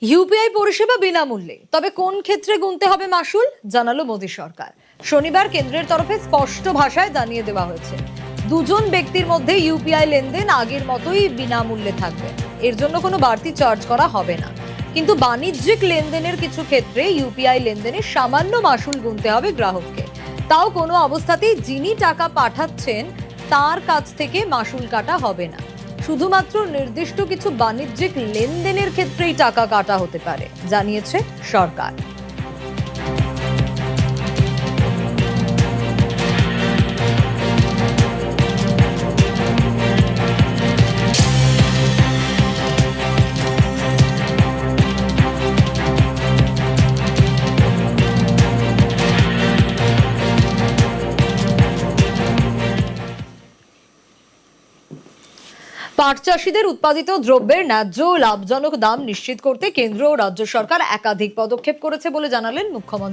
UPI পরিষেবা বিনামূল্যে, তবে কোন ক্ষেত্রে গুনতে হবে মাসুল জানালো মোদী সরকার। শনিবার কেন্দ্রের তরফে স্পষ্ট ভাষায় জানিয়ে দেওয়া হয়েছে, দুজন ব্যক্তির মধ্যে ইউপিআই লেনদেন আগের মতোই বিনামূল্যে থাকবে। এর জন্য কোনো বাড়তি চার্জ করা হবে না, কিন্তু বাণিজ্যিক লেনদেনের কিছু ক্ষেত্রে ইউপিআই লেনদেনে সামান্য মাসুল গুনতে হবে গ্রাহককে। তাও কোনো অবস্থাতেই যিনি টাকা পাঠাচ্ছেন তার কাছ থেকে মাসুল কাটা হবে না। শুধুমাত্র নির্দিষ্ট কিছু বাণিজ্যিক লেনদেনের ক্ষেত্রেই টাকা কাটা হতে পারে, জানিয়েছে সরকার। পাট চাষীদের উৎপাদিত দ্রব্যের ন্যায্য ও লাভজনক দাম নিশ্চিত করতে কেন্দ্র ও রাজ্য সরকার একাধিক পদক্ষেপ করেছে বলে জানালেন মুখ্যমন্ত্রী।